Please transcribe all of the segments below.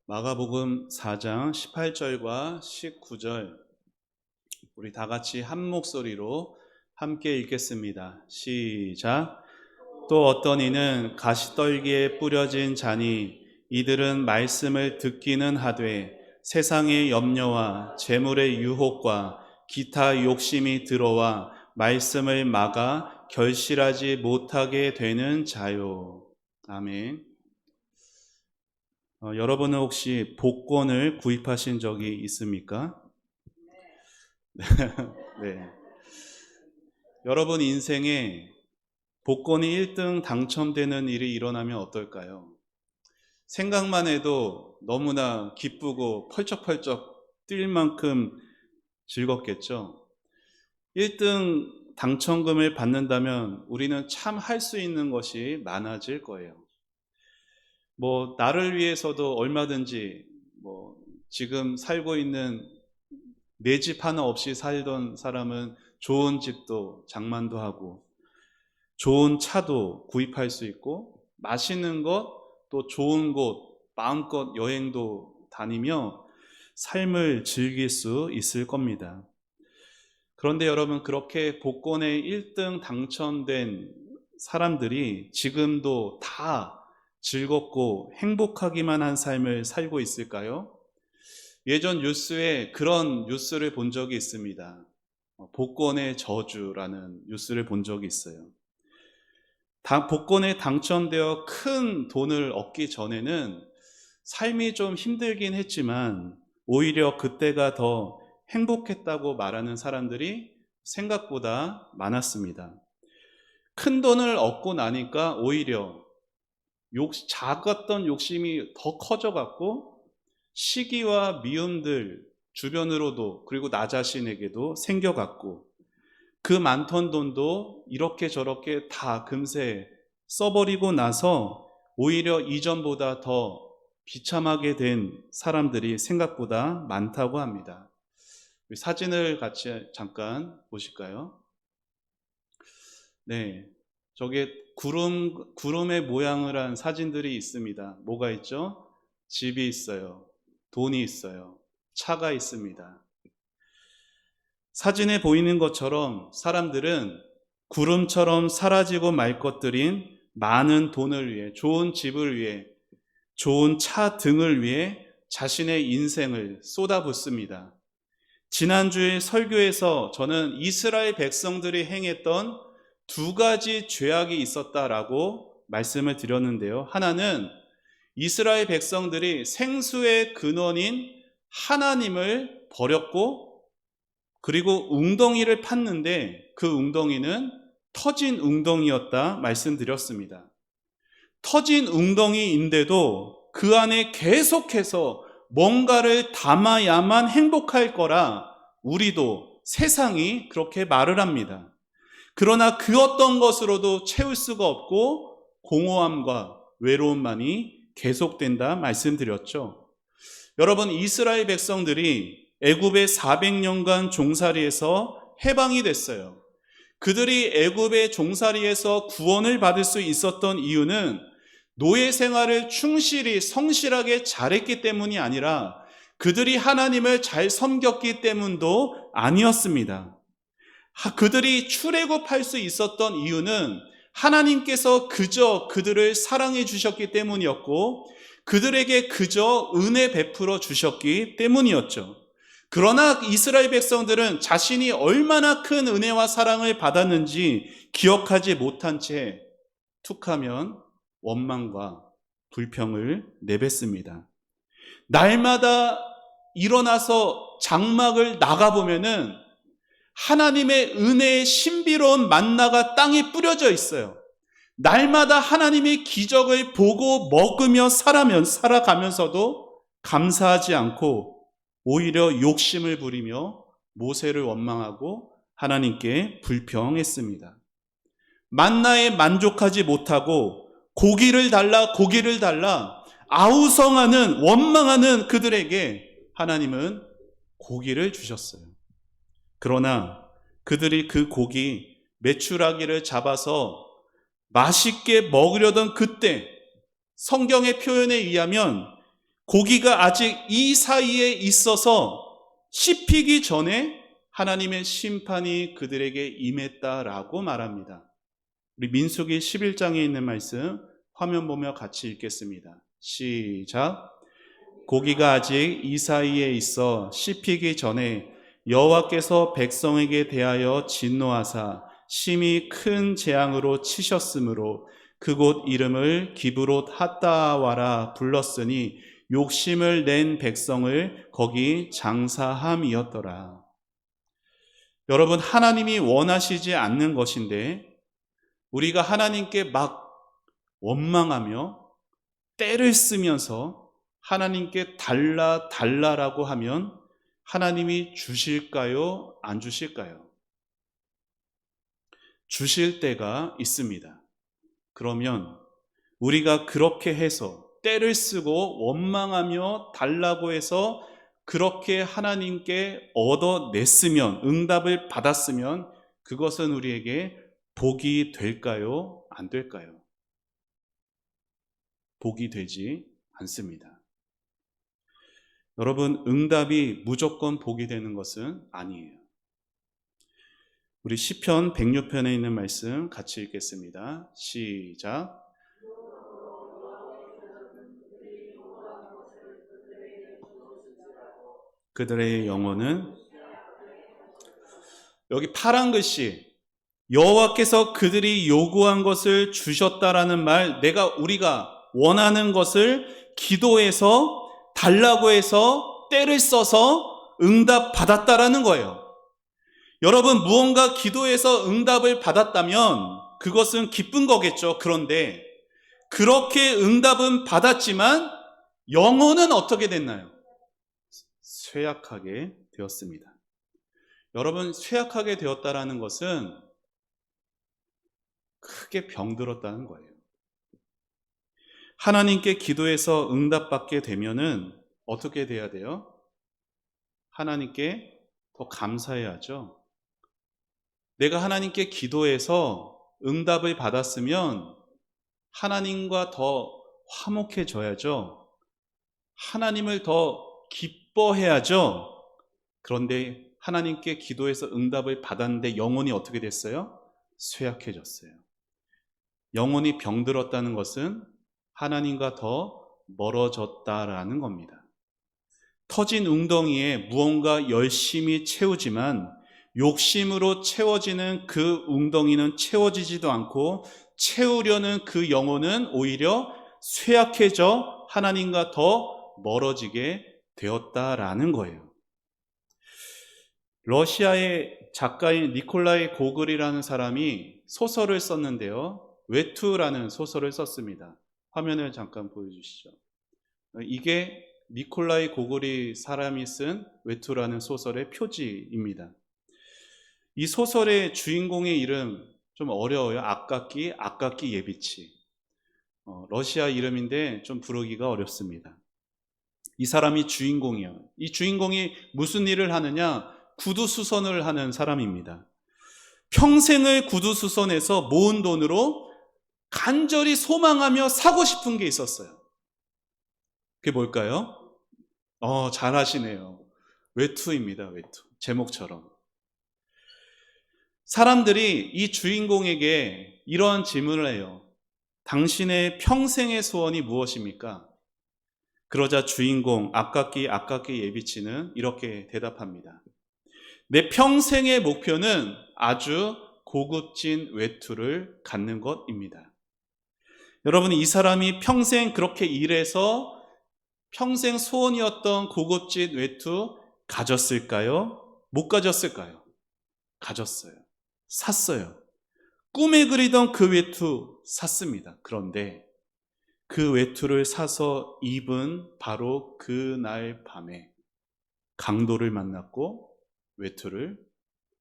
마가복음 4장 18절과 19절 우리 다 같이 한 목소리로 함께 읽겠습니다. 시작. 또 어떤 이는 가시떨기에 뿌려진 자니 이들은 말씀을 듣기는 하되 세상의 염려와 재물의 유혹과 기타 욕심이 들어와 말씀을 막아 결실하지 못하게 되는 자요. 아멘. 여러분은 혹시 복권을 구입하신 적이 있습니까? 네. 여러분 인생에 복권이 1등 당첨되는 일이 일어나면 어떨까요? 생각만 해도 너무나 기쁘고 펄쩍펄쩍 뛸 만큼 즐겁겠죠? 1등 당첨금을 받는다면 우리는 참 할 수 있는 것이 많아질 거예요. 나를 위해서도 얼마든지 지금 살고 있는 내 집 하나 없이 살던 사람은 좋은 집도 장만도 하고 좋은 차도 구입할 수 있고 맛있는 것 또 좋은 곳 마음껏 여행도 다니며 삶을 즐길 수 있을 겁니다. 그런데 여러분, 그렇게 복권에 1등 당첨된 사람들이 지금도 다 즐겁고 행복하기만 한 삶을 살고 있을까요? 예전 뉴스에 그런 뉴스를 본 적이 있습니다. 복권의 저주라는 뉴스를 본 적이 있어요. 복권에 당첨되어 큰 돈을 얻기 전에는 삶이 좀 힘들긴 했지만 오히려 그때가 더 행복했다고 말하는 사람들이 생각보다 많았습니다. 큰 돈을 얻고 나니까 오히려 작았던 욕심이 더 커져갖고 시기와 미움들 주변으로도 그리고 나 자신에게도 생겨갔고 그 많던 돈도 이렇게 저렇게 다 금세 써버리고 나서 오히려 이전보다 더 비참하게 된 사람들이 생각보다 많다고 합니다. 사진을 같이 잠깐 보실까요? 네, 저게 구름의 모양을 한 사진들이 있습니다. 뭐가 있죠? 집이 있어요. 돈이 있어요. 차가 있습니다. 사진에 보이는 것처럼 사람들은 구름처럼 사라지고 말 것들인 많은 돈을 위해, 좋은 집을 위해, 좋은 차 등을 위해 자신의 인생을 쏟아붓습니다. 지난주에 설교에서 저는 이스라엘 백성들이 행했던 두 가지 죄악이 있었다라고 말씀을 드렸는데요. 하나는 이스라엘 백성들이 생수의 근원인 하나님을 버렸고 그리고 웅덩이를 팠는데 그 웅덩이는 터진 웅덩이였다 말씀드렸습니다. 터진 웅덩이인데도 그 안에 계속해서 뭔가를 담아야만 행복할 거라 우리도 세상이 그렇게 말을 합니다. 그러나 그 어떤 것으로도 채울 수가 없고 공허함과 외로움만이 계속된다 말씀드렸죠. 여러분, 이스라엘 백성들이 애굽의 400년간 종살이에서 해방이 됐어요. 그들이 애굽의 종살이에서 구원을 받을 수 있었던 이유는 노예 생활을 충실히 성실하게 잘했기 때문이 아니라 그들이 하나님을 잘 섬겼기 때문도 아니었습니다. 그들이 출애굽할 수 있었던 이유는 하나님께서 그저 그들을 사랑해 주셨기 때문이었고 그들에게 그저 은혜 베풀어 주셨기 때문이었죠. 그러나 이스라엘 백성들은 자신이 얼마나 큰 은혜와 사랑을 받았는지 기억하지 못한 채 툭하면 원망과 불평을 내뱉습니다. 날마다 일어나서 장막을 나가보면은 하나님의 은혜의 신비로운 만나가 땅에 뿌려져 있어요. 날마다 하나님의 기적을 보고 먹으며 살아가면서도 감사하지 않고 오히려 욕심을 부리며 모세를 원망하고 하나님께 불평했습니다. 만나에 만족하지 못하고 고기를 달라 아우성하는 원망하는 그들에게 하나님은 고기를 주셨어요. 그러나 그들이 그 고기 메추라기를 잡아서 맛있게 먹으려던 그때 성경의 표현에 의하면 고기가 아직 이 사이에 있어서 씹히기 전에 하나님의 심판이 그들에게 임했다라고 말합니다. 우리 민수기 11장에 있는 말씀 화면 보며 같이 읽겠습니다. 시작. 고기가 아직 이 사이에 있어 씹히기 전에 여호와께서 백성에게 대하여 진노하사 심히 큰 재앙으로 치셨으므로 그곳 이름을 기브롯 핫다와라 불렀으니 욕심을 낸 백성을 거기 장사함이었더라. 여러분, 하나님이 원하시지 않는 것인데 우리가 하나님께 막 원망하며 때를 쓰면서 하나님께 달라라고 하면 하나님이 주실까요? 안 주실까요? 주실 때가 있습니다. 그러면 우리가 그렇게 해서 때를 쓰고 원망하며 달라고 해서 그렇게 하나님께 얻어냈으면, 응답을 받았으면 그것은 우리에게 복이 될까요? 안 될까요? 복이 되지 않습니다. 여러분, 응답이 무조건 복이 되는 것은 아니에요. 우리 시편 106편에 있는 말씀 같이 읽겠습니다. 시작. 그들의 영혼은, 여기 파란 글씨 여호와께서 그들이 요구한 것을 주셨다라는 말, 우리가 원하는 것을 기도해서 달라고 해서 때를 써서 응답 받았다라는 거예요. 여러분, 무언가 기도해서 응답을 받았다면 그것은 기쁜 거겠죠. 그런데 그렇게 응답은 받았지만 영혼은 어떻게 됐나요? 쇠약하게 되었습니다. 여러분, 쇠약하게 되었다라는 것은 크게 병들었다는 거예요. 하나님께 기도해서 응답받게 되면은 어떻게 돼야 돼요? 하나님께 더 감사해야죠. 내가 하나님께 기도해서 응답을 받았으면 하나님과 더 화목해져야죠. 하나님을 더 기뻐해야죠. 그런데 하나님께 기도해서 응답을 받았는데 영혼이 어떻게 됐어요? 쇠약해졌어요. 영혼이 병들었다는 것은 하나님과 더 멀어졌다라는 겁니다. 터진 웅덩이에 무언가 열심히 채우지만 욕심으로 채워지는 그 웅덩이는 채워지지도 않고 채우려는 그 영혼은 오히려 쇠약해져 하나님과 더 멀어지게 되었다라는 거예요. 러시아의 작가인 니콜라이 고글이라는 사람이 소설을 썼는데요. 외투라는 소설을 썼습니다. 화면을 잠깐 보여주시죠. 이게 니콜라이 고글이 사람이 쓴 외투라는 소설의 표지입니다. 이 소설의 주인공의 이름 좀 어려워요. 아까키 예비치. 러시아 이름인데 좀 부르기가 어렵습니다. 이 사람이 주인공이에요. 이 주인공이 무슨 일을 하느냐? 구두수선을 하는 사람입니다. 평생을 구두수선해서 모은 돈으로 간절히 소망하며 사고 싶은 게 있었어요. 그게 뭘까요? 잘 아시네요. 외투입니다. 외투. 제목처럼. 사람들이 이 주인공에게 이런 질문을 해요. 당신의 평생의 소원이 무엇입니까? 그러자 주인공 아까키 예비치는 이렇게 대답합니다. 내 평생의 목표는 아주 고급진 외투를 갖는 것입니다. 여러분, 이 사람이 평생 그렇게 일해서 평생 소원이었던 고급진 외투 가졌을까요? 못 가졌을까요? 가졌어요. 샀어요. 꿈에 그리던 그 외투 샀습니다. 그런데 그 외투를 사서 입은 바로 그날 밤에 강도를 만났고 외투를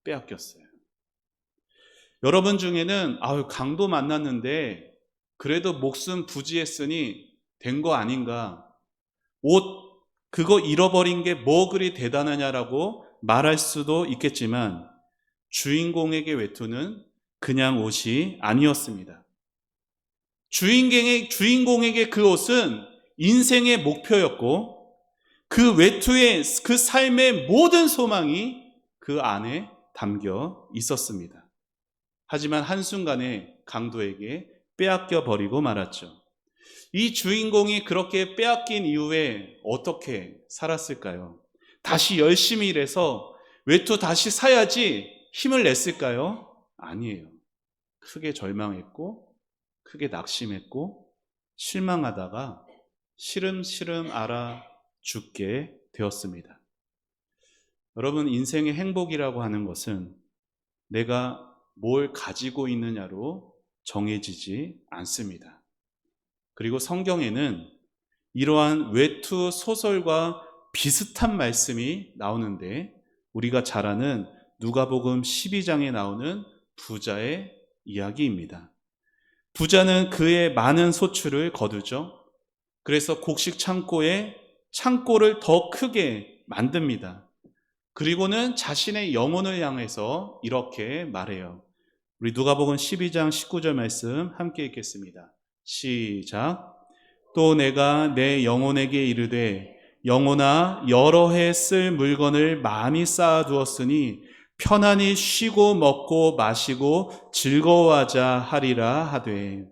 빼앗겼어요. 여러분 중에는 강도 만났는데 그래도 목숨 부지했으니 된 거 아닌가, 옷 그거 잃어버린 게 뭐 그리 대단하냐라고 말할 수도 있겠지만 주인공에게 외투는 그냥 옷이 아니었습니다. 주인공에게 그 옷은 인생의 목표였고 그 외투의 그 삶의 모든 소망이 그 안에 담겨 있었습니다. 하지만 한순간에 강도에게 빼앗겨 버리고 말았죠. 이 주인공이 그렇게 빼앗긴 이후에 어떻게 살았을까요? 다시 열심히 일해서 외투 다시 사야지 힘을 냈을까요? 아니에요. 크게 절망했고 크게 낙심했고 실망하다가 시름시름 앓아 죽게 되었습니다. 여러분, 인생의 행복이라고 하는 것은 내가 뭘 가지고 있느냐로 정해지지 않습니다. 그리고 성경에는 이러한 외투 소설과 비슷한 말씀이 나오는데 우리가 잘 아는 누가복음 12장에 나오는 부자의 이야기입니다. 부자는 그의 많은 소출을 거두죠. 그래서 곡식 창고에 창고를 더 크게 만듭니다. 그리고는 자신의 영혼을 향해서 이렇게 말해요. 우리 누가복음 12장 19절 말씀 함께 읽겠습니다. 시작. 또 내가 내 영혼에게 이르되 영혼아 여러 해 쓸 물건을 많이 쌓아두었으니 편안히 쉬고 먹고 마시고 즐거워하자 하리라 하되.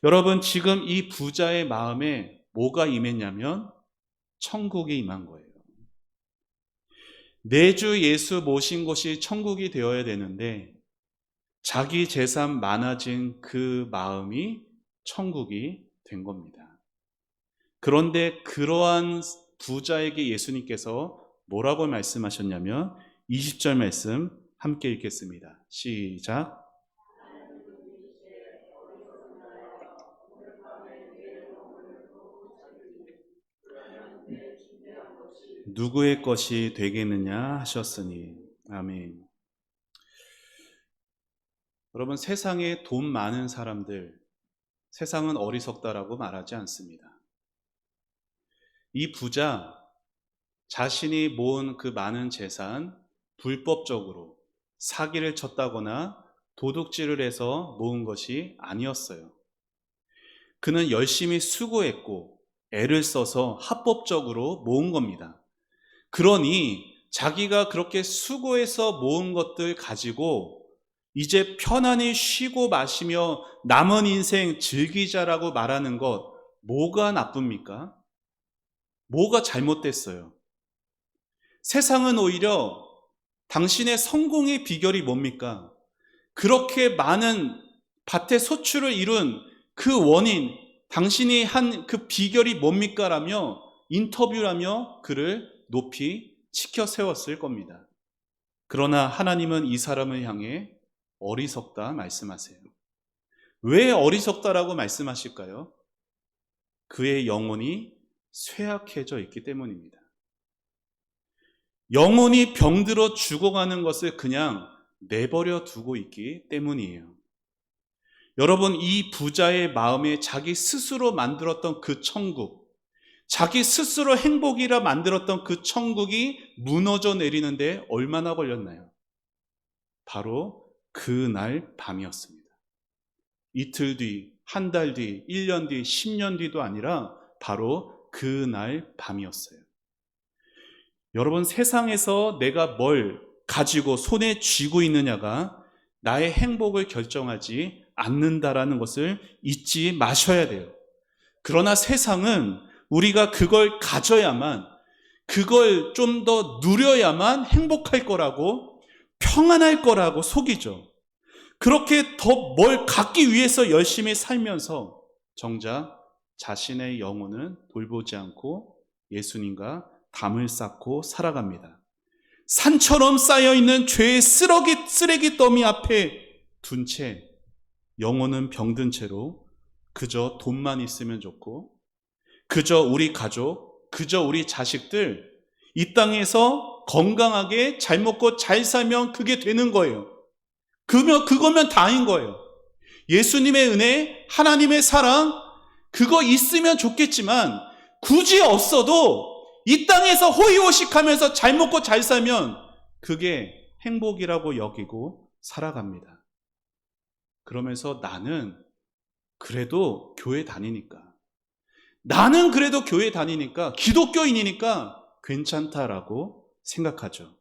여러분, 지금 이 부자의 마음에 뭐가 임했냐면 천국이 임한 거예요. 내주 예수 모신 곳이 천국이 되어야 되는데 자기 재산 많아진 그 마음이 천국이 된 겁니다. 그런데 그러한 부자에게 예수님께서 뭐라고 말씀하셨냐면 20절 말씀 함께 읽겠습니다. 시작. 누구의 것이 되겠느냐 하셨으니. 아멘. 여러분, 세상에 돈 많은 사람들, 세상은 어리석다라고 말하지 않습니다. 이 부자, 자신이 모은 그 많은 재산 불법적으로 사기를 쳤다거나 도둑질을 해서 모은 것이 아니었어요. 그는 열심히 수고했고 애를 써서 합법적으로 모은 겁니다. 그러니 자기가 그렇게 수고해서 모은 것들 가지고 이제 편안히 쉬고 마시며 남은 인생 즐기자라고 말하는 것, 뭐가 나쁩니까? 뭐가 잘못됐어요? 세상은 오히려 당신의 성공의 비결이 뭡니까? 그렇게 많은 밭의 소출을 이룬 그 원인, 당신이 한 그 비결이 뭡니까? 라며 인터뷰라며 그를 높이 치켜 세웠을 겁니다. 그러나 하나님은 이 사람을 향해 어리석다 말씀하세요. 왜 어리석다라고 말씀하실까요? 그의 영혼이 쇠약해져 있기 때문입니다. 영혼이 병들어 죽어가는 것을 그냥 내버려 두고 있기 때문이에요. 여러분, 이 부자의 마음에 자기 스스로 만들었던 그 천국, 자기 스스로 행복이라 만들었던 그 천국이 무너져 내리는데 얼마나 걸렸나요? 바로 그날 밤이었습니다. 이틀 뒤, 한 달 뒤, 1년 뒤, 10년 뒤도 아니라 바로 그날 밤이었어요. 여러분, 세상에서 내가 뭘 가지고 손에 쥐고 있느냐가 나의 행복을 결정하지 않는다라는 것을 잊지 마셔야 돼요. 그러나 세상은 우리가 그걸 가져야만, 그걸 좀 더 누려야만 행복할 거라고, 평안할 거라고 속이죠. 그렇게 더 뭘 갖기 위해서 열심히 살면서 정작 자신의 영혼은 돌보지 않고 예수님과 담을 쌓고 살아갑니다. 산처럼 쌓여있는 죄의 쓰레기 더미 앞에 둔 채 영혼은 병든 채로 그저 돈만 있으면 좋고, 그저 우리 가족, 그저 우리 자식들 이 땅에서 건강하게 잘 먹고 잘 살면 그게 되는 거예요. 그거면 다인 거예요. 예수님의 은혜, 하나님의 사랑, 그거 있으면 좋겠지만 굳이 없어도 이 땅에서 호의호식하면서 잘 먹고 잘 살면 그게 행복이라고 여기고 살아갑니다. 그러면서 나는 그래도 교회 다니니까, 나는 그래도 교회 다니니까, 기독교인이니까 괜찮다라고 생각하죠.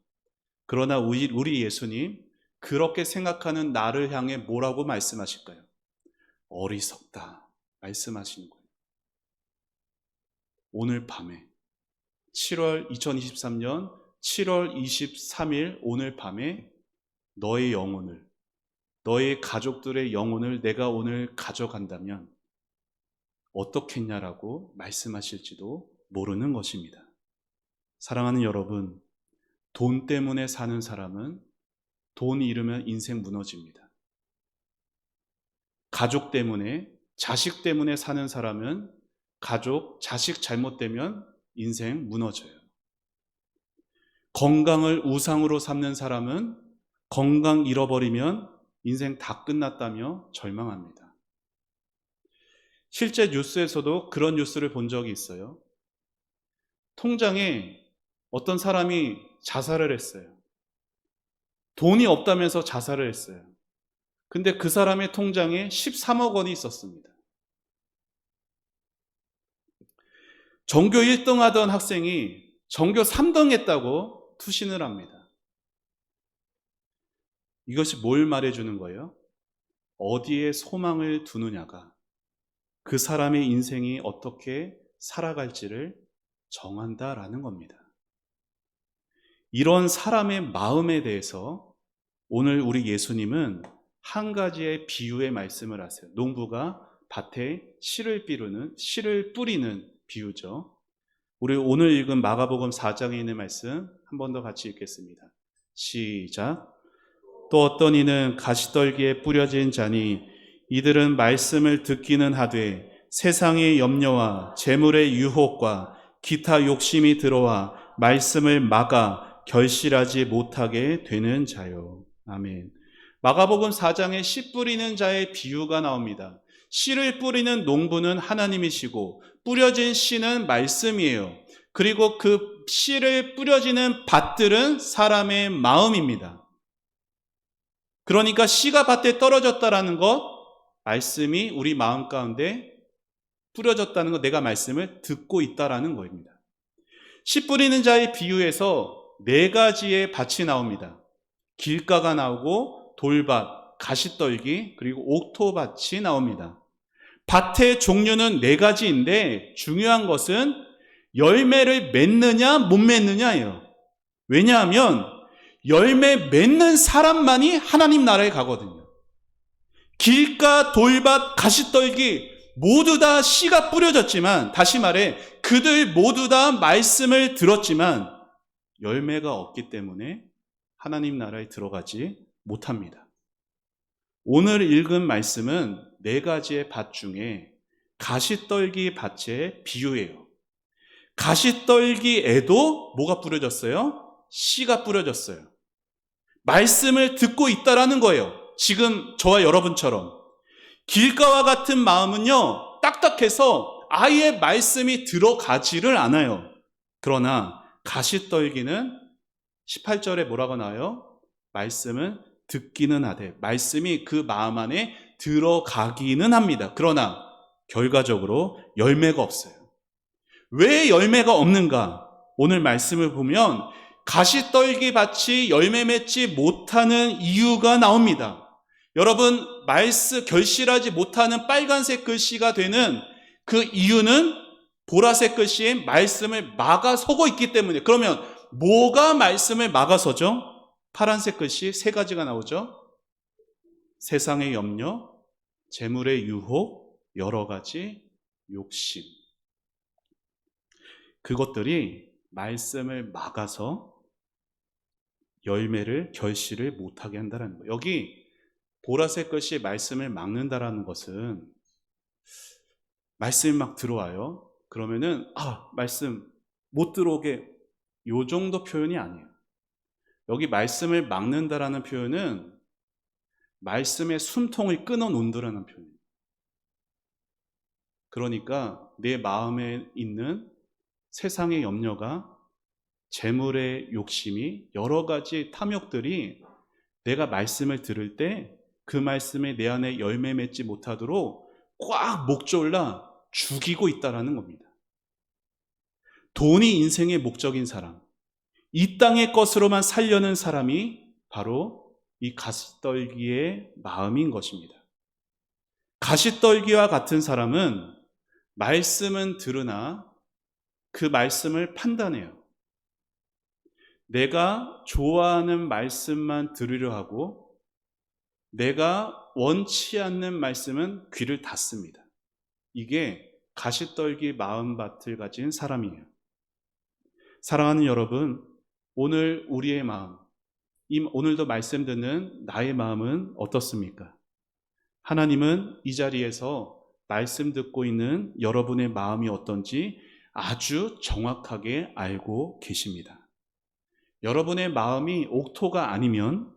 그러나 우리 예수님, 그렇게 생각하는 나를 향해 뭐라고 말씀하실까요? 어리석다 말씀하시는 거예요. 오늘 밤에 2023년 7월 23일 오늘 밤에 너의 영혼을, 너의 가족들의 영혼을 내가 오늘 가져간다면 어떻겠냐라고 말씀하실지도 모르는 것입니다. 사랑하는 여러분, 돈 때문에 사는 사람은 돈 잃으면 인생 무너집니다. 가족 때문에, 자식 때문에 사는 사람은 가족, 자식 잘못되면 인생 무너져요. 건강을 우상으로 삼는 사람은 건강 잃어버리면 인생 다 끝났다며 절망합니다. 실제 뉴스에서도 그런 뉴스를 본 적이 있어요. 통장에 어떤 사람이 자살을 했어요. 돈이 없다면서 자살을 했어요. 근데 그 사람의 통장에 13억 원이 있었습니다. 전교 1등 하던 학생이 전교 3등 했다고 투신을 합니다. 이것이 뭘 말해주는 거예요? 어디에 소망을 두느냐가 그 사람의 인생이 어떻게 살아갈지를 정한다라는 겁니다. 이런 사람의 마음에 대해서 오늘 우리 예수님은 한 가지의 비유의 말씀을 하세요. 농부가 밭에 씨를 뿌리는 비유죠. 우리 오늘 읽은 마가복음 4장에 있는 말씀 한 번 더 같이 읽겠습니다. 시작. 또 어떤 이는 가시떨기에 뿌려진 자니 이들은 말씀을 듣기는 하되 세상의 염려와 재물의 유혹과 기타 욕심이 들어와 말씀을 막아 결실하지 못하게 되는 자요. 아멘. 마가복음 4장에 씨 뿌리는 자의 비유가 나옵니다. 씨를 뿌리는 농부는 하나님이시고 뿌려진 씨는 말씀이에요. 그리고 그 씨를 뿌려지는 밭들은 사람의 마음입니다. 그러니까 씨가 밭에 떨어졌다라는 것, 말씀이 우리 마음 가운데 뿌려졌다는 것, 내가 말씀을 듣고 있다라는 것입니다. 씨 뿌리는 자의 비유에서 4가지의 밭이 나옵니다. 길가가 나오고 돌밭, 가시떨기, 그리고 옥토밭이 나옵니다. 밭의 종류는 4가지인데 중요한 것은 열매를 맺느냐 못 맺느냐예요. 왜냐하면 열매 맺는 사람만이 하나님 나라에 가거든요. 길가, 돌밭, 가시떨기 모두 다 씨가 뿌려졌지만, 다시 말해 그들 모두 다 말씀을 들었지만 열매가 없기 때문에 하나님 나라에 들어가지 못합니다. 오늘 읽은 말씀은 4가지의 밭 중에 가시떨기 밭의 비유예요. 가시떨기에도 뭐가 뿌려졌어요? 씨가 뿌려졌어요. 말씀을 듣고 있다라는 거예요. 지금 저와 여러분처럼. 길가와 같은 마음은요, 딱딱해서 아예 말씀이 들어가지를 않아요. 그러나 가시떨기는 18절에 뭐라고 나와요? 말씀은 듣기는 하되, 말씀이 그 마음 안에 들어가기는 합니다. 그러나 결과적으로 열매가 없어요. 왜 열매가 없는가? 오늘 말씀을 보면 가시떨기 밭이 열매 맺지 못하는 이유가 나옵니다. 여러분, 결실하지 못하는 빨간색 글씨가 되는 그 이유는 보라색 글씨에 말씀을 막아서고 있기 때문에. 그러면 뭐가 말씀을 막아서죠? 파란색 글씨 3가지가 나오죠. 세상의 염려, 재물의 유혹, 여러 가지 욕심. 그것들이 말씀을 막아서 결실을 못하게 한다는 거예요. 여기 보라색 글씨 말씀을 막는다라는 것은 말씀이 막 들어와요. 그러면은 말씀 못 들어오게, 요 정도 표현이 아니에요. 여기 말씀을 막는다라는 표현은 말씀의 숨통을 끊어 놓는다라는 표현이에요. 그러니까 내 마음에 있는 세상의 염려가, 재물의 욕심이, 여러 가지 탐욕들이 내가 말씀을 들을 때 그 말씀에 내 안에 열매 맺지 못하도록 꽉 목졸라 죽이고 있다라는 겁니다. 돈이 인생의 목적인 사람, 이 땅의 것으로만 살려는 사람이 바로 이 가시떨기의 마음인 것입니다. 가시떨기와 같은 사람은 말씀은 들으나 그 말씀을 판단해요. 내가 좋아하는 말씀만 들으려 하고 내가 원치 않는 말씀은 귀를 닫습니다. 이게 가시떨기 마음밭을 가진 사람이에요. 사랑하는 여러분, 오늘 우리의 마음, 오늘도 말씀 듣는 나의 마음은 어떻습니까? 하나님은 이 자리에서 말씀 듣고 있는 여러분의 마음이 어떤지 아주 정확하게 알고 계십니다. 여러분의 마음이 옥토가 아니면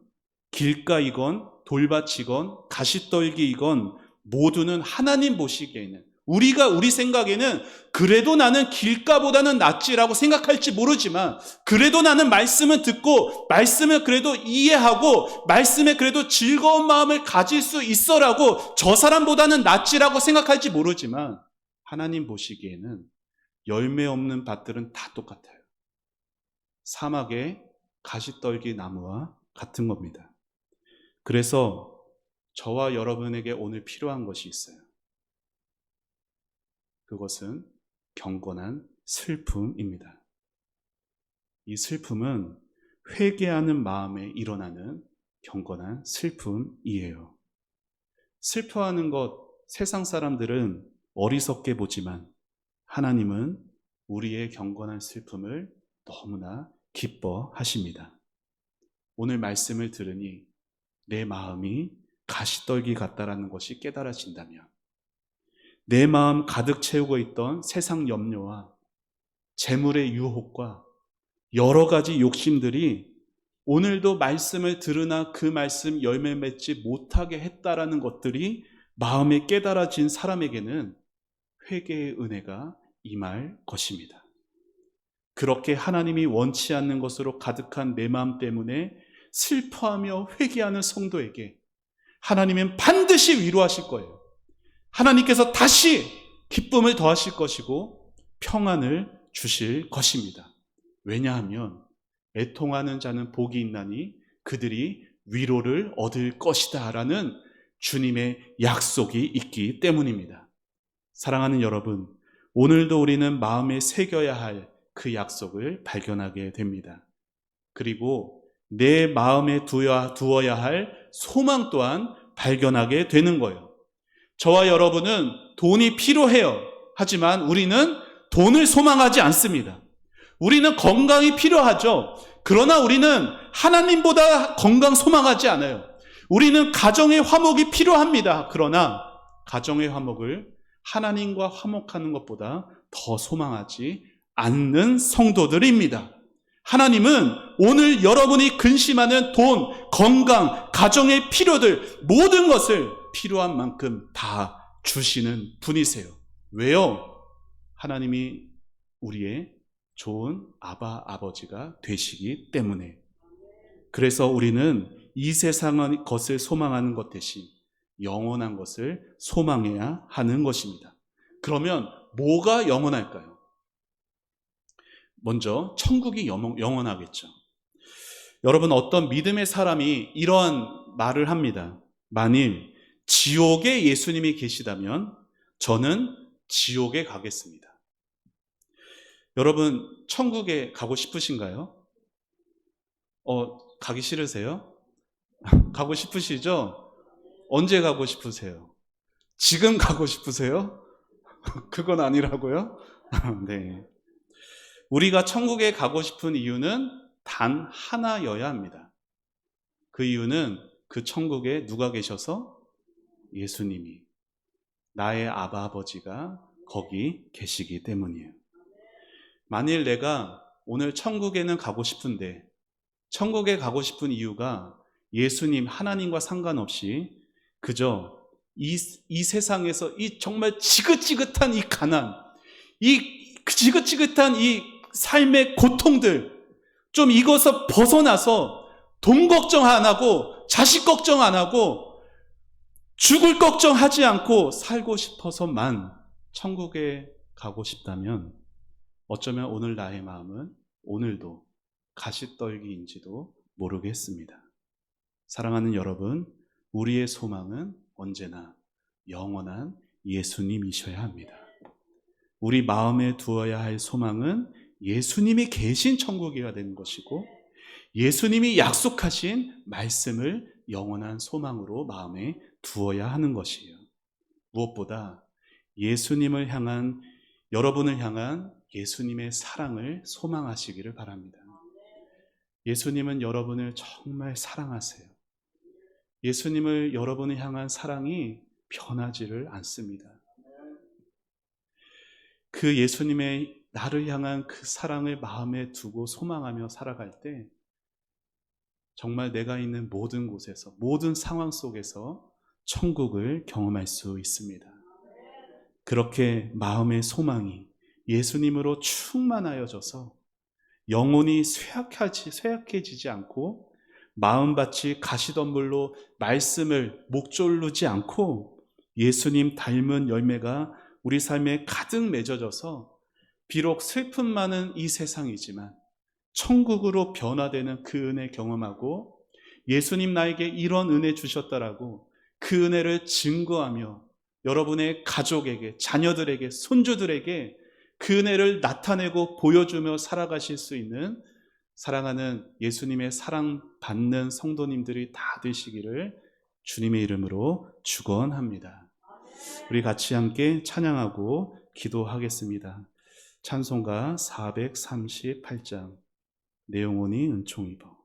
길가이건 돌밭이건 가시떨기이건 모두는 하나님 보시기에는, 우리 생각에는 그래도 나는 길가보다는 낫지라고 생각할지 모르지만, 그래도 나는 말씀을 듣고 말씀을 그래도 이해하고 말씀에 그래도 즐거운 마음을 가질 수 있어라고 저 사람보다는 낫지라고 생각할지 모르지만, 하나님 보시기에는 열매 없는 밭들은 다 똑같아요. 사막의 가시떨기 나무와 같은 겁니다. 그래서 저와 여러분에게 오늘 필요한 것이 있어요. 그것은 경건한 슬픔입니다. 이 슬픔은 회개하는 마음에 일어나는 경건한 슬픔이에요. 슬퍼하는 것 세상 사람들은 어리석게 보지만 하나님은 우리의 경건한 슬픔을 너무나 기뻐하십니다. 오늘 말씀을 들으니 내 마음이 가시떨기 같다라는 것이 깨달아진다면, 내 마음 가득 채우고 있던 세상 염려와 재물의 유혹과 여러 가지 욕심들이 오늘도 말씀을 들으나 그 말씀 열매 맺지 못하게 했다라는 것들이 마음에 깨달아진 사람에게는 회개의 은혜가 임할 것입니다. 그렇게 하나님이 원치 않는 것으로 가득한 내 마음 때문에 슬퍼하며 회개하는 성도에게 하나님은 반드시 위로하실 거예요. 하나님께서 다시 기쁨을 더하실 것이고 평안을 주실 것입니다. 왜냐하면 애통하는 자는 복이 있나니 그들이 위로를 얻을 것이다 라는 주님의 약속이 있기 때문입니다. 사랑하는 여러분, 오늘도 우리는 마음에 새겨야 할 그 약속을 발견하게 됩니다. 그리고 내 마음에 두어야 할 소망 또한 발견하게 되는 거예요. 저와 여러분은 돈이 필요해요. 하지만 우리는 돈을 소망하지 않습니다. 우리는 건강이 필요하죠. 그러나 우리는 하나님보다 건강 소망하지 않아요. 우리는 가정의 화목이 필요합니다. 그러나 가정의 화목을 하나님과 화목하는 것보다 더 소망하지 않는 성도들입니다. 하나님은 오늘 여러분이 근심하는 돈, 건강, 가정의 필요들 모든 것을 필요한 만큼 다 주시는 분이세요. 왜요? 하나님이 우리의 좋은 아버지가 되시기 때문에. 그래서 우리는 이 세상의 것을 소망하는 것 대신 영원한 것을 소망해야 하는 것입니다. 그러면 뭐가 영원할까요? 먼저 천국이 영원하겠죠. 여러분, 어떤 믿음의 사람이 이러한 말을 합니다. 만일 지옥에 예수님이 계시다면 저는 지옥에 가겠습니다. 여러분, 천국에 가고 싶으신가요? 가기 싫으세요? 가고 싶으시죠? 언제 가고 싶으세요? 지금 가고 싶으세요? 그건 아니라고요? 네. 우리가 천국에 가고 싶은 이유는 단 하나여야 합니다. 그 이유는 그 천국에 누가 계셔서? 예수님이, 나의 아버지가 거기 계시기 때문이에요. 만일 내가 오늘 천국에는 가고 싶은데 천국에 가고 싶은 이유가 예수님, 하나님과 상관없이 그저 이 세상에서 이 정말 지긋지긋한 이 가난, 이 지긋지긋한 이 삶의 고통들 좀 이것서 벗어나서 돈 걱정 안 하고 자식 걱정 안 하고 죽을 걱정하지 않고 살고 싶어서만 천국에 가고 싶다면 어쩌면 오늘 나의 마음은 오늘도 가시떨기인지도 모르겠습니다. 사랑하는 여러분, 우리의 소망은 언제나 영원한 예수님이셔야 합니다. 우리 마음에 두어야 할 소망은 예수님이 계신 천국이어야 되는 것이고, 예수님이 약속하신 말씀을 영원한 소망으로 마음에 두어야 하는 것이에요. 무엇보다 예수님을 향한, 여러분을 향한 예수님의 사랑을 소망하시기를 바랍니다. 예수님은 여러분을 정말 사랑하세요. 예수님을 여러분을 향한 사랑이 변하지를 않습니다. 그 예수님의 나를 향한 그 사랑을 마음에 두고 소망하며 살아갈 때 정말 내가 있는 모든 곳에서, 모든 상황 속에서 천국을 경험할 수 있습니다. 그렇게 마음의 소망이 예수님으로 충만하여져서 영혼이 쇠약해지지 않고 마음밭이 가시덤불로 말씀을 목졸르지 않고 예수님 닮은 열매가 우리 삶에 가득 맺어져서 비록 슬픔 많은 이 세상이지만 천국으로 변화되는 그 은혜 경험하고, 예수님 나에게 이런 은혜 주셨다라고 그 은혜를 증거하며 여러분의 가족에게, 자녀들에게, 손주들에게 그 은혜를 나타내고 보여주며 살아가실 수 있는 사랑하는 예수님의 사랑받는 성도님들이 다 되시기를 주님의 이름으로 축원합니다. 우리 같이 함께 찬양하고 기도하겠습니다. 찬송가 438장, 내 영혼이 은총 입어.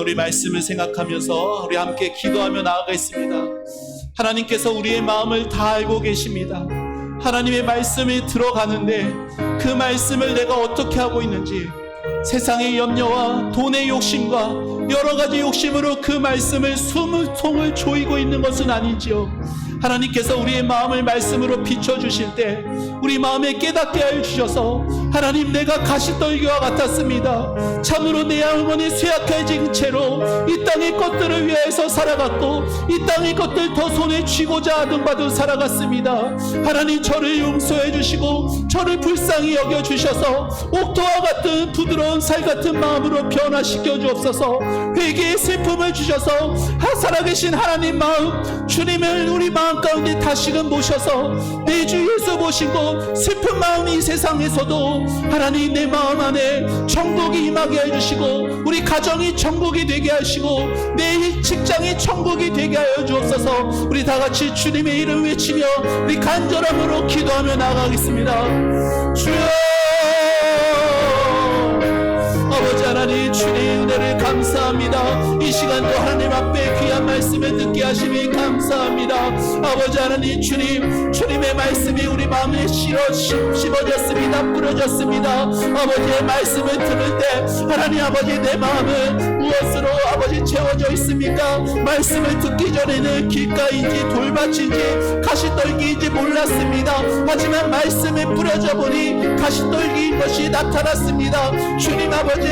우리 말씀을 생각하면서 우리 함께 기도하며 나아가겠습니다. 하나님께서 우리의 마음을 다 알고 계십니다. 하나님의 말씀이 들어가는데 그 말씀을 내가 어떻게 하고 있는지, 세상의 염려와 돈의 욕심과 여러 가지 욕심으로 그 말씀을 숨통을 조이고 있는 것은 아닌지요. 하나님께서 우리의 마음을 말씀으로 비춰주실 때 우리 마음에 깨닫게 하여 주셔서 하나님, 내가 가시떨기와 같았습니다. 참으로 내 영혼이 쇠약해진 채로 이 땅의 것들을 위해서 살아갔고 이 땅의 것들 더 손에 쥐고자 아등바등 살아갔습니다. 하나님, 저를 용서해 주시고 저를 불쌍히 여겨 주셔서 옥토와 같은 부드러운 살 같은 마음으로 변화시켜 주옵소서. 회개의 슬픔을 주셔서 살아계신 하나님 마음, 주님을 우리 마음 가운데 다시금 모셔서 내 주 예수 모시고 슬픈 마음 이 세상에서도 하나님 내 마음 안에 천국이 임하게 해주시고 우리 가정이 천국이 되게 하시고 내 직장이 천국이 되게 하여 주옵소서. 우리 다같이 주님의 이름 외치며 우리 간절함으로 기도하며 나아가겠습니다. 주여, 아버지 하나님, 주님의 은혜를 감사합니다. 이 시간도 하나님 앞에 귀한 말씀을 듣게 하시니 감사합니다. 아버지 하나님, 주님의 말씀이 우리 마음에 심어졌습니다. 뿌려졌습니다. 아버지의 말씀을 들을 때 하나님 아버지, 내 마음은 무엇으로 아버지 채워져 있습니까? 말씀을 듣기 전에는 길가인지 돌밭인지 가시떨기인지 몰랐습니다. 하지만 말씀에 뿌려져 보니 가시떨기인 것이 나타났습니다. 주님 아버지,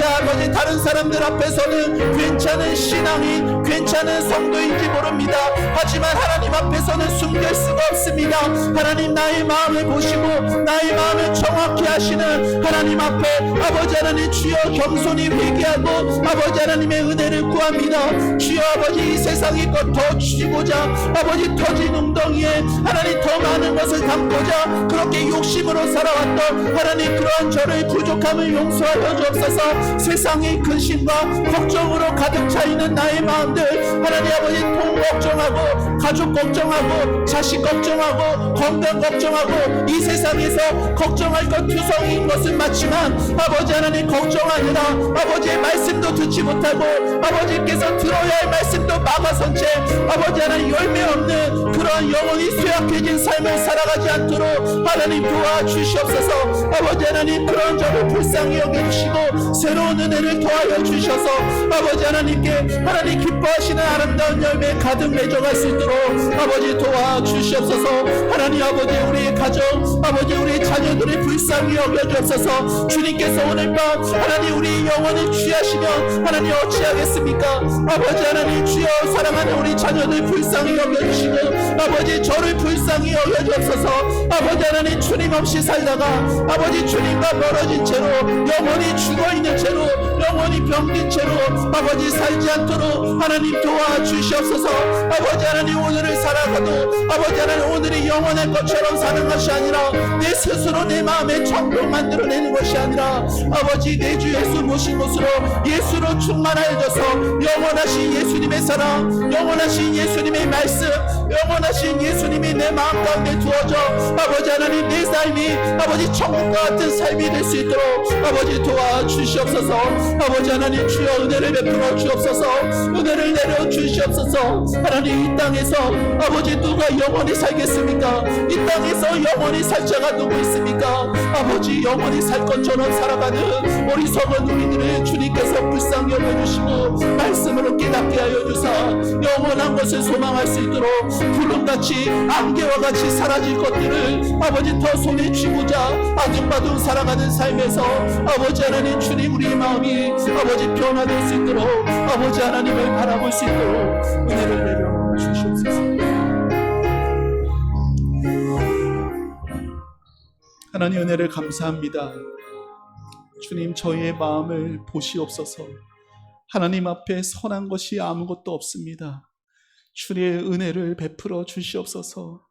다른 사람들 앞에서는 괜찮은 신앙인, 괜찮은 성도인지 모릅니다. 하지만 하나님 앞에서는 숨길 수가 없습니다. 하나님, 나의 마음을 보시고 나의 마음을 정확히 하시는 하나님 앞에 아버지 하나님, 주여 겸손히 회개하고 아버지 하나님의 은혜를 구합니다. 주여 아버지, 이 세상의 것 더 주고자 아버지 터진 웅덩이에 하나님 더 많은 것을 담고자 그렇게 욕심으로 살아왔던 하나님, 그러한 저를 부족함을 용서하여 주옵소서. 세상의 근심과 걱정으로 가득 차 있는 나의 마음들 하나님 아버지, 돈 걱정하고 가족 걱정하고 자식 걱정하고 건강 걱정하고 이 세상에서 걱정할 것 투성이인 것은 맞지만 아버지 하나님, 걱정하느라 아버지의 말씀도 듣지 못하고 아버지께서 들어야 할 말씀도 막아선 채 아버지 하나님, 열매 없는 그런 영혼이 쇠약해진 삶을 살아가지 않도록 하나님 도와주시옵소서. 아버지 하나님, 그런 저를 불쌍히 여겨주시고 새로운 은혜를 더하여 주셔서 아버지 하나님께 하나님 기뻐하시는 아름다운 열매 가득 맺어갈 수 있도록 아버지 도와주시옵소서. 하나님 아버지, 우리의 가정 아버지, 우리 자녀들이 불쌍히 여겨주옵소서. 주님께서 오늘 밤 하나님 우리 영혼을 취하시면 하나님 어찌하겠습니까? 아버지 하나님, 주여 사랑하는 우리 자녀들 불쌍히 여겨주시고 아버지, 저를 불쌍히 여겨주옵소서. 아버지 하나님, 주님 없이 살다가 아버지 주님과 멀어진 채로 영혼이 죽어있는 채로 영혼이 병든 채로 아버지 살지 않도록 하나님 도와주시옵소서. 아버지 하나님, 오늘을 살아가도 아버지 하나님, 오늘이 영원할 것처럼 사는 것이 아니라 내 스스로 내 마음에 천국 만들어내는 것이 아니라 아버지, 내 주 예수 모신 곳으로 예수로 충만하여져서 영원하신 예수님의 사랑, 영원하신 예수님의 말씀, 영원하신 예수님이 내 마음 가운데 두어져 아버지 하나님, 내 삶이 아버지 천국과 같은 삶이 될 수 있도록 아버지 도와주시옵소서. 아버지 하나님, 주여 은혜를 베풀어 주옵소서. 은혜를 내려 주시옵소서. 하나님, 이 땅에서 아버지 누가 영원히 살겠습니까? 이 땅에서 영원히 살 자가 누구 있습니까? 아버지, 영원히 살 것처럼 살아가는 어리석은 우리들을 주님께서 불쌍히 여겨주시고 말씀으로 깨닫게 하여 주사 영원한 것을 소망할 수 있도록 구름같이 안개와 같이 사라질 것들을 아버지 더 손에 쥐고자 아둥바둥 살아가는 삶에서 아버지 하나님, 주님 우리의 마음이 아버지 변화될 수 있도록 아버지 하나님을 바라볼 수 있도록 은혜를 내려 주시옵소서. 하나님, 은혜를 감사합니다. 주님, 저희의 마음을 보시옵소서. 하나님 앞에 선한 것이 아무것도 없습니다. 주님의 은혜를 베풀어 주시옵소서.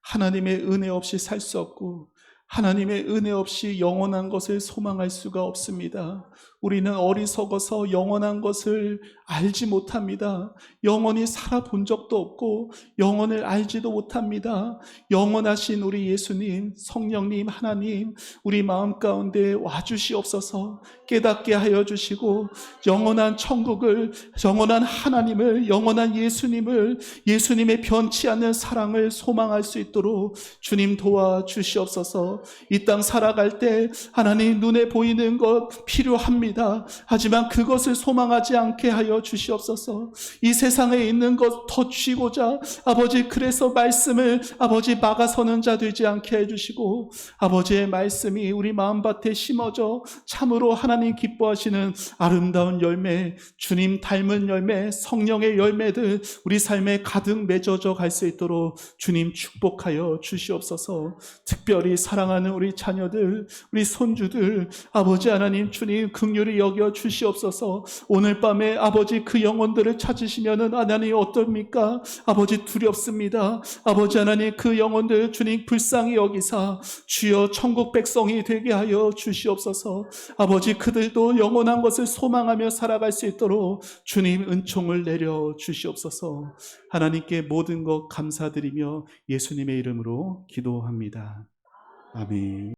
하나님의 은혜 없이 살 수 없고 하나님의 은혜 없이 영원한 것을 소망할 수가 없습니다. 우리는 어리석어서 영원한 것을 알지 못합니다. 영원히 살아본 적도 없고 영원을 알지도 못합니다. 영원하신 우리 예수님, 성령님, 하나님, 우리 마음 가운데 와주시옵소서. 깨닫게 하여 주시고 영원한 천국을, 영원한 하나님을, 영원한 예수님을, 예수님의 변치 않는 사랑을 소망할 수 있도록 주님 도와주시옵소서. 이 땅 살아갈 때 하나님 눈에 보이는 것 필요합니다. 하지만 그것을 소망하지 않게 하여 주시옵소서. 이 세상에 있는 것 더 쥐고자 아버지 그래서 말씀을 아버지 막아서는 자 되지 않게 해주시고 아버지의 말씀이 우리 마음밭에 심어져 참으로 하나님 기뻐하시는 아름다운 열매, 주님 닮은 열매, 성령의 열매들 우리 삶에 가득 맺어져 갈 수 있도록 주님 축복하여 주시옵소서. 특별히 사랑하는 우리 자녀들, 우리 손주들 아버지 하나님 주님 긍휼히 여겨 주시옵소서. 오늘 밤에 아버지 그 영혼들을 찾으시면은 하나님 어떻습니까? 아버지 두렵습니다. 아버지 하나님 그 영혼들 주님 불쌍히 여기사 주여 천국 백성이 되게 하여 주시옵소서. 아버지 그들도 영원한 것을 소망하며 살아갈 수 있도록 주님 은총을 내려 주시옵소서. 하나님께 모든 것 감사드리며 예수님의 이름으로 기도합니다. 아멘.